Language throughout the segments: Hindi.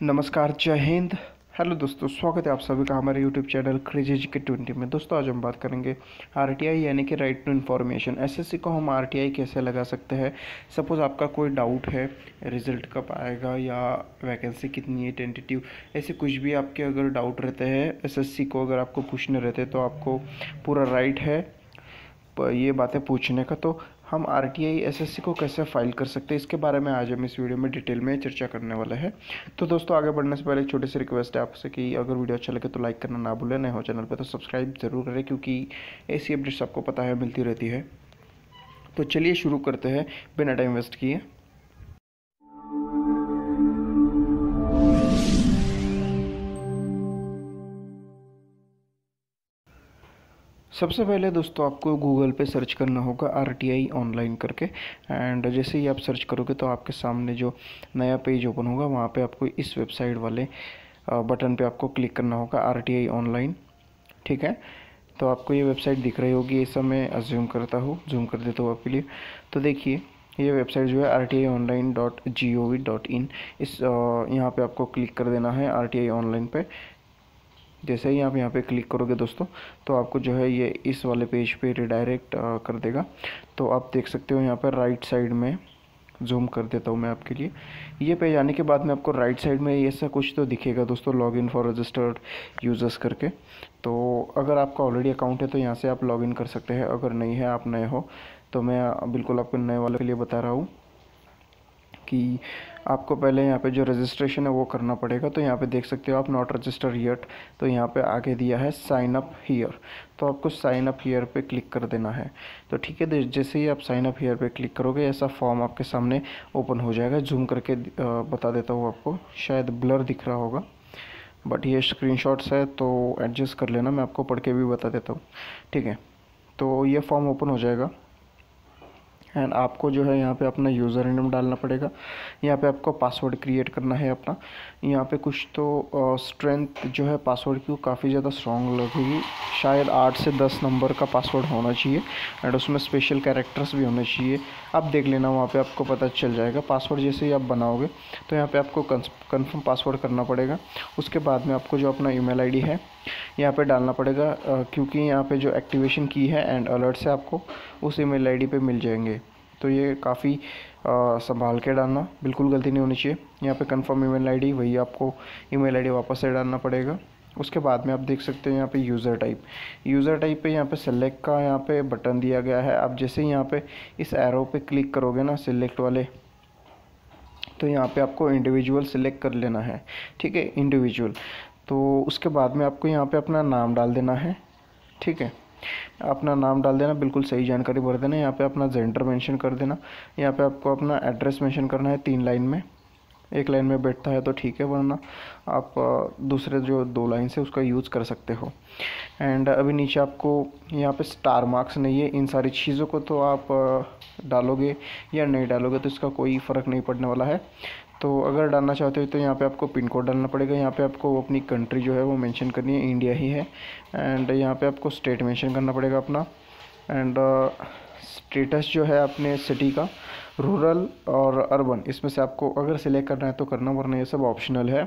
नमस्कार, जय हिंद। हेलो दोस्तों, स्वागत है आप सभी का हमारे यूट्यूब चैनल क्रेजी जी के 20 में। दोस्तों, आज हम बात करेंगे आरटीआई यानी कि राइट टू इन्फॉर्मेशन। एसएससी को हम आरटीआई कैसे लगा सकते हैं। सपोज़ आपका कोई डाउट है, रिज़ल्ट कब आएगा या वैकेंसी कितनी है, टेंटेटिव, ऐसे कुछ भी आपके अगर डाउट रहते हैं एसएससी को अगर आपको पूछने रहते हैं तो आपको पूरा राइट है ये बातें पूछने का। तो हम आरटीआई एसएससी को कैसे फाइल कर सकते हैं, इसके बारे में आज हम इस वीडियो में डिटेल में चर्चा करने वाले हैं। तो दोस्तों, आगे बढ़ने से पहले एक छोटी सी रिक्वेस्ट है आपसे कि अगर वीडियो अच्छा लगे तो लाइक करना ना भूलें, नए हो चैनल पे तो सब्सक्राइब ज़रूर करें क्योंकि ऐसी अपडेट्स आपको पता है मिलती रहती है। तो चलिए शुरू करते हैं बिना टाइम वेस्ट किए। सबसे पहले दोस्तों आपको गूगल पे सर्च करना होगा आरटीआई ऑनलाइन करके। एंड जैसे ही आप सर्च करोगे तो आपके सामने जो नया पेज ओपन होगा वहाँ पे आपको इस वेबसाइट वाले बटन पे आपको क्लिक करना होगा, आरटीआई ऑनलाइन। ठीक है, तो आपको ये वेबसाइट दिख रही होगी। ऐसा मैं अज्यूम करता हूँ, जूम कर देता हूँ आपके लिए। तो देखिए, ये वेबसाइट जो है rti-online.gov.in, इस यहाँ पे आपको क्लिक कर देना है आरटीआई ऑनलाइन पे। जैसे ही आप यहाँ पे क्लिक करोगे दोस्तों तो आपको जो है ये इस वाले पेज पे रिडायरेक्ट कर देगा। तो आप देख सकते हो यहाँ पर राइट साइड में, जूम कर देता हूँ मैं आपके लिए। ये पेज आने के बाद में आपको राइट साइड में ऐसा कुछ तो दिखेगा दोस्तों, log in for registered users करके। तो अगर आपका ऑलरेडी अकाउंट है तो यहाँ से आप लॉग इन कर सकते हैं, अगर नहीं है, आप नए हो, तो मैं बिल्कुल आपको नए वाले के लिए बता रहा हूँ कि आपको पहले यहाँ पे जो रजिस्ट्रेशन है वो करना पड़ेगा। तो यहाँ पे देख सकते हो आप, नॉट रजिस्टर येट, तो यहाँ पे आगे दिया है साइन अप हियर। तो आपको साइन अप हियर पे क्लिक कर देना है। तो ठीक है, जैसे ही आप साइन अप हियर पे क्लिक करोगे ऐसा फॉर्म आपके सामने ओपन हो जाएगा। जूम करके बता देता हूँ आपको, शायद ब्लर दिख रहा होगा बट ये स्क्रीनशॉट्स है तो एडजस्ट कर लेना, मैं आपको पढ़ के भी बता देता हूँ। ठीक है, तो ये फॉर्म ओपन हो जाएगा एंड आपको जो है यहाँ पे अपना यूज़र नेम डालना पड़ेगा। यहाँ पे आपको पासवर्ड क्रिएट करना है अपना। यहाँ पे कुछ तो स्ट्रेंथ जो है पासवर्ड की वो काफ़ी ज़्यादा स्ट्रॉन्ग लगेगी, शायद 8 से 10 नंबर का पासवर्ड होना चाहिए एंड उसमें स्पेशल कैरेक्टर्स भी होने चाहिए। आप देख लेना, वहाँ पे आपको पता चल जाएगा। पासवर्ड जैसे ही आप बनाओगे तो यहाँ पे आपको कन्फर्म पासवर्ड करना पड़ेगा। उसके बाद में आपको जो अपना ईमेल आईडी है यहाँ पे डालना पड़ेगा, क्योंकि यहाँ पे जो एक्टिवेशन की है एंड अलर्ट से आपको उस ईमेल आईडी पे मिल जाएंगे। तो ये काफ़ी संभाल के डालना, बिल्कुल गलती नहीं होनी चाहिए। यहाँ पे कंफर्म ईमेल आईडी, वही आपको ईमेल आईडी वापस से डालना पड़ेगा। उसके बाद में आप देख सकते हो यहाँ पे यूज़र टाइप पे यहाँ पे सेलेक्ट का यहाँ पे बटन दिया गया है। आप जैसे ही यहाँ पे इस एरो पे क्लिक करोगे ना, सिलेक्ट वाले, तो यहाँ पे आपको इंडिविजुअल सिलेक्ट कर लेना है। ठीक है, इंडिविजुअल। तो उसके बाद में आपको यहाँ पे अपना नाम डाल देना है। ठीक है, अपना नाम डाल देना, बिल्कुल सही जानकारी भर देना। यहाँ पे अपना जेंडर मेंशन कर देना। यहाँ पे आपको अपना एड्रेस मेंशन करना है 3 लाइन में। 1 लाइन में बैठता है तो ठीक है, वरना आप दूसरे जो 2 लाइन से उसका यूज़ कर सकते हो। एंड अभी नीचे आपको यहाँ पे स्टार मार्क्स नहीं है। इन सारी चीज़ों को तो आप डालोगे या नहीं डालोगे तो इसका कोई फ़र्क नहीं पड़ने वाला है। तो अगर डालना चाहते हो तो यहाँ पे आपको पिन कोड डालना पड़ेगा। यहाँ पे आपको अपनी कंट्री जो है वो मेंशन करनी है, इंडिया ही है। एंड यहाँ पे आपको स्टेट मेंशन करना पड़ेगा अपना। एंड स्टेटस जो है अपने सिटी का, रूरल और अर्बन, इसमें से आपको अगर सिलेक्ट करना है तो करना, वरना ये सब ऑप्शनल है।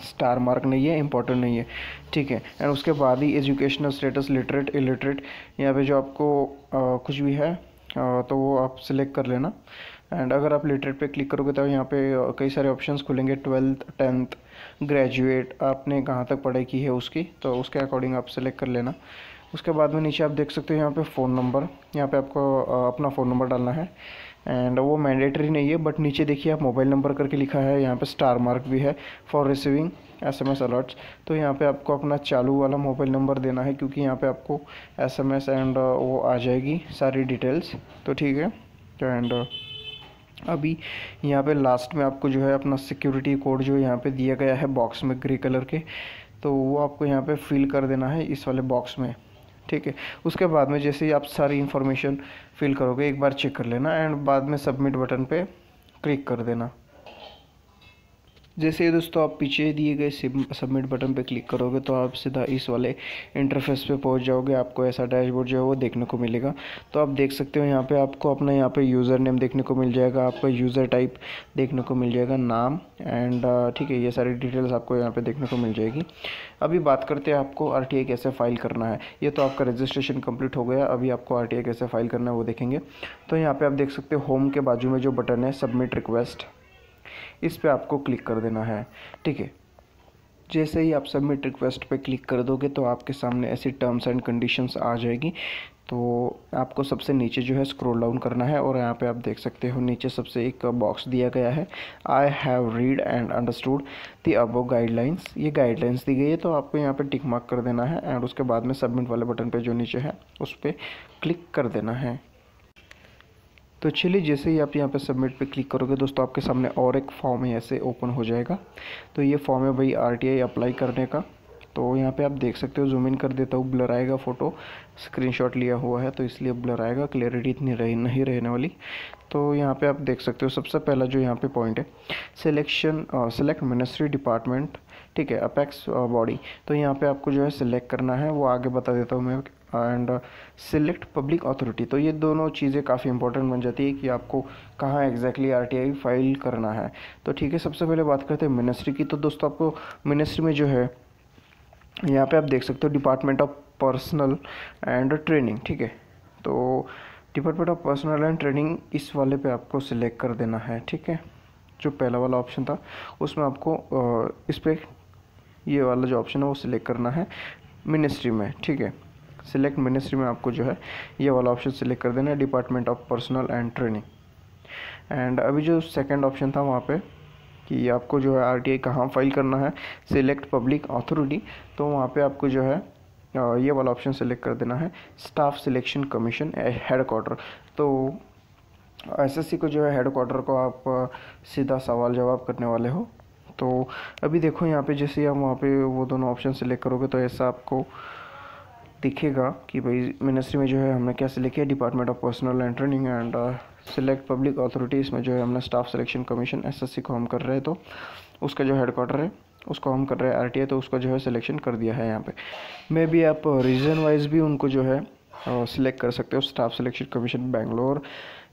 स्टार मार्क नहीं है, इम्पोर्टेंट नहीं है। ठीक है, एंड उसके बाद ही एजुकेशनल स्टेटस, लिटरेट, इलिटरेट, यहाँ पे जो आपको कुछ भी है तो वो आप सिलेक्ट कर लेना। एंड अगर आप लिटरेट पे क्लिक करोगे तो यहाँ पे कई सारे ऑप्शंस खुलेंगे, 12th 10th, ग्रेजुएट, आपने कहाँ तक पढ़ाई की है उसकी, तो उसके अकॉर्डिंग आप सिलेक्ट कर लेना। उसके बाद में नीचे आप देख सकते हो यहाँ पे फ़ोन नंबर, यहाँ पे आपको अपना फ़ोन नंबर डालना है। एंड वो मैंडेटरी नहीं है, बट नीचे देखिए आप मोबाइल नंबर करके लिखा है, यहाँ पे स्टार मार्क भी है फॉर रिसीविंग SMS अलर्ट्स। तो यहाँ पे आपको अपना चालू वाला मोबाइल नंबर देना है, क्योंकि यहाँ पे आपको SMS एंड वो आ जाएगी सारी डिटेल्स। तो ठीक है, एंड अभी यहाँ पे लास्ट में आपको जो है अपना सिक्योरिटी कोड जो यहाँ पे दिया गया है बॉक्स में ग्रे कलर के, तो वो आपको यहाँ पे फिल कर देना है इस वाले बॉक्स में। ठीक है, उसके बाद में जैसे ही आप सारी इन्फॉर्मेशन फिल करोगे एक बार चेक कर लेना एंड बाद में सबमिट बटन पे क्लिक कर देना। जैसे ही दोस्तों आप पीछे दिए गए सबमिट बटन पे क्लिक करोगे तो आप सीधा इस वाले इंटरफेस पे पहुंच जाओगे। आपको ऐसा डैशबोर्ड जो है वो देखने को मिलेगा। तो आप देख सकते हो यहाँ पे आपको अपना यहाँ पे यूज़र नेम देखने को मिल जाएगा, आपका यूज़र टाइप देखने को मिल जाएगा, नाम एंड ठीक है, ये सारी डिटेल्स आपको यहाँ पे देखने को मिल जाएगी। अभी बात करते हैं आपको आरटीआई कैसे फाइल करना है। ये तो आपका रजिस्ट्रेशन कंप्लीट हो गया, अभी आपको आरटीआई कैसे फाइल करना है वो देखेंगे। तो यहाँ पे आप देख सकते हो होम के बाजू में जो बटन है सबमिट रिक्वेस्ट, इस पे आपको क्लिक कर देना है। ठीक है, जैसे ही आप सबमिट रिक्वेस्ट पे क्लिक कर दोगे तो आपके सामने ऐसी टर्म्स एंड कंडीशंस आ जाएगी। तो आपको सबसे नीचे जो है स्क्रॉल डाउन करना है और यहाँ पे आप देख सकते हो नीचे सबसे एक बॉक्स दिया गया है, I have read and understood the above guidelines. ये गाइडलाइंस दी गई है तो आपको यहाँ पे टिक मार्क कर देना है एंड उसके बाद में सबमिट वाले बटन पे जो नीचे है उस पर क्लिक कर देना है। तो चलिए, जैसे ही आप यहाँ पे सबमिट पे क्लिक करोगे दोस्तों आपके सामने और एक फॉर्म है ऐसे ओपन हो जाएगा। तो ये फॉर्म है भाई आरटीआई अप्लाई करने का। तो यहाँ पे आप देख सकते हो, जूम इन कर देता हूँ, ब्लर आएगा, फ़ोटो स्क्रीनशॉट लिया हुआ है तो इसलिए ब्लर आएगा, क्लियरिटी इतनी नहीं रहने वाली। तो यहाँ पे आप देख सकते हो सबसे पहला जो यहाँ पे पॉइंट है, सेलेक्ट मिनिस्ट्री डिपार्टमेंट, ठीक है, अपेक्स बॉडी। तो यहाँ पे आपको जो है सिलेक्ट करना है, वो आगे बता देता हूँ मैं। एंड सिलेक्ट पब्लिक अथॉरिटी, तो ये दोनों चीज़ें काफ़ी इंपॉर्टेंट बन जाती है कि आपको कहाँ एग्जैक्टली आरटीआई फाइल करना है। तो ठीक है, सबसे पहले बात करते हैं मिनिस्ट्री की। तो दोस्तों आपको मिनिस्ट्री में जो है यहाँ पे आप देख सकते हो department of personnel and training, ठीक है। तो department of personnel and training इस वाले पे आपको सिलेक्ट कर देना है, ठीक है। जो पहला वाला ऑप्शन था उसमें आपको इस पर ये वाला जो ऑप्शन है वो सिलेक्ट करना है मिनिस्ट्री में, ठीक है। सिलेक्ट मिनिस्ट्री में आपको जो है ये वाला ऑप्शन सिलेक्ट कर देना है, department of personnel and training. And अभी जो सेकंड ऑप्शन था वहाँ पे कि आपको जो है आरटीआई कहाँ फाइल करना है, सिलेक्ट पब्लिक अथॉरिटी, तो वहाँ पे आपको जो है ये वाला ऑप्शन सेलेक्ट कर देना है, staff selection commission headquarter. तो एसएससी को जो है हेड क्वार्टर को आप सीधा सवाल जवाब करने वाले हो। तो अभी देखो यहाँ पे जैसे ही आप वहाँ पे वो दोनों ऑप्शन सेलेक्ट करोगे तो ऐसा आपको दिखेगा कि भाई मिनिस्ट्री में जो है हमने क्या सिलेक्ट किया, department of personnel and training, and select public authorities में जो है हमने स्टाफ सिलेक्शन कमीशन एसएससी को हम कर रहे हैं, तो उसका जो हेड क्वार्टर है उसको हम कर रहे हैं आरटीआई, तो उसका जो है सिलेक्शन कर दिया है यहाँ पे। मे भी आप रीजन वाइज भी उनको जो है सिलेक्ट कर सकते हो, staff selection commission Bangalore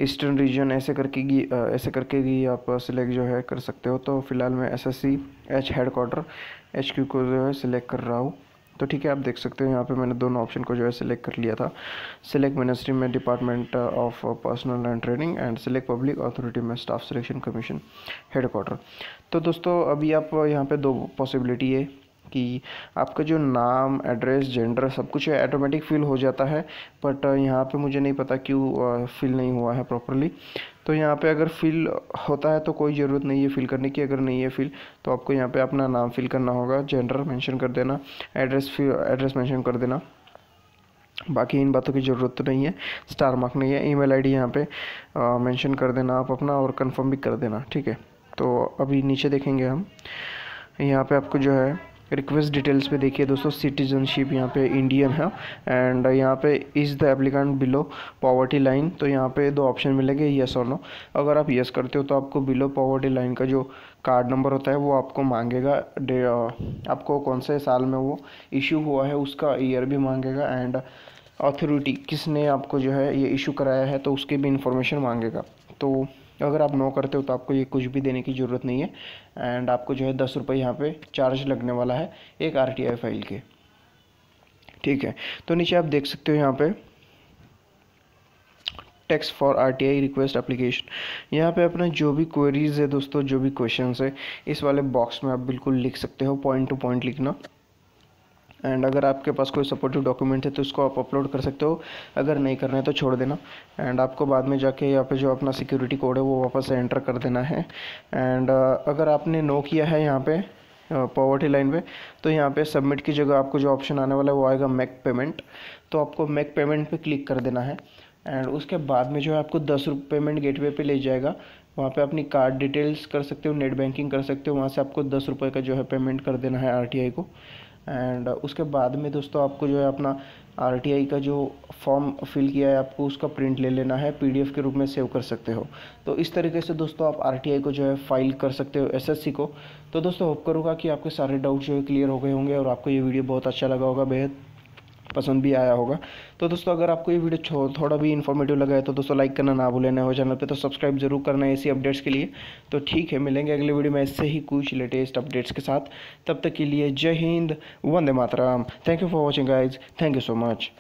eastern region ऐसे करके भी आप सिलेक्ट जो है कर सकते हो। तो फिलहाल मैं SSC H head quarter HQ को जो है सिलेक्ट कर रहा हूँ। तो ठीक है, आप देख सकते हो यहाँ पे मैंने दोनों ऑप्शन को जो है सिलेक्ट कर लिया था, सिलेक्ट मिनिस्ट्री में department of personnel and training and select public authority में staff selection commission headquarter. तो दोस्तों अभी आप यहाँ पे दो पॉसिबिलिटी है कि आपका जो नाम, एड्रेस, जेंडर सब कुछ ऑटोमेटिक फिल हो जाता है, बट यहाँ पे मुझे नहीं पता क्यों फिल नहीं हुआ है प्रॉपरली। तो यहाँ पे अगर फिल होता है तो कोई ज़रूरत नहीं है फिल करने की, अगर नहीं है फिल तो आपको यहाँ पे अपना नाम फिल करना होगा, जेंडर मेंशन कर देना, एड्रेस मेंशन कर देना, बाकी इन बातों की ज़रूरत तो नहीं है, स्टार मार्क नहीं है। ईमेल आईडी यहाँ पे मेंशन कर देना आप अपना और कंफर्म भी कर देना, ठीक है। तो अभी नीचे देखेंगे हम, यहाँ पे आपको जो है रिक्वेस्ट डिटेल्स पे देखिए दोस्तों, सिटीजनशिप यहाँ पे इंडियन है एंड यहाँ पे is the applicant below poverty line. तो यहाँ पे दो ऑप्शन मिलेंगे, येस और नो। अगर आप येस करते हो तो आपको बिलो पॉवर्टी लाइन का जो कार्ड नंबर होता है वो आपको मांगेगा, आपको कौन से साल में वो इशू हुआ है उसका ईयर भी मांगेगा, एंड अथॉरिटी किसने आपको जो है ये इशू कराया है तो उसकी भी इंफॉर्मेशन मांगेगा। तो अगर आप नो करते हो तो आपको ये कुछ भी देने की ज़रूरत नहीं है एंड आपको जो है 10 रुपये यहाँ पे चार्ज लगने वाला है एक आरटीआई फाइल के, ठीक है। तो नीचे आप देख सकते हो यहाँ पे text for RTI request application, यहाँ पे अपना जो भी क्वेरीज है दोस्तों, जो भी क्वेश्चंस है इस वाले बॉक्स में आप बिल्कुल लिख सकते हो, पॉइंट टू पॉइंट लिखना। एंड अगर आपके पास कोई सपोर्टिव डॉक्यूमेंट है तो उसको आप अपलोड कर सकते हो, अगर नहीं करना है तो छोड़ देना। एंड आपको बाद में जाके यहाँ पे जो अपना सिक्योरिटी कोड है वो वापस से एंटर कर देना है। एंड अगर आपने नो किया है यहाँ पे पॉवर्टी लाइन पे, तो यहाँ पे सबमिट की जगह आपको जो ऑप्शन आने वाला है वो आएगा मेक पेमेंट। तो आपको मेक पेमेंट पे क्लिक कर देना है एंड उसके बाद में जो है आपको 10 रुपये पेमेंट गेटवे पे ले जाएगा। वहाँ पे अपनी कार्ड डिटेल्स कर सकते हो, नेट बैंकिंग कर सकते हो, वहाँ से आपको 10 रुपये का जो है पेमेंट कर देना है आरटीआई को। एंड उसके बाद में दोस्तों आपको जो है अपना आरटीआई का जो फॉर्म फिल किया है आपको उसका प्रिंट ले लेना है, पीडीएफ के रूप में सेव कर सकते हो। तो इस तरीके से दोस्तों आप आरटीआई को जो है फाइल कर सकते हो, एसएससी को। तो दोस्तों होप करूँगा कि आपके सारे डाउट जो है क्लियर हो गए होंगे और आपको ये वीडियो बहुत अच्छा लगा होगा, बेहद पसंद भी आया होगा। तो दोस्तों अगर आपको ये वीडियो थोड़ा भी इन्फॉर्मेटिव लगा है तो दोस्तों लाइक करना ना भूलें, नए हो चैनल पे तो सब्सक्राइब जरूर करना है ऐसी अपडेट्स के लिए। तो ठीक है, मिलेंगे अगले वीडियो में ऐसे ही कुछ लेटेस्ट अपडेट्स के साथ। तब तक के लिए जय हिंद, वंदे मातरम। Thank you for watching guys, thank you so much.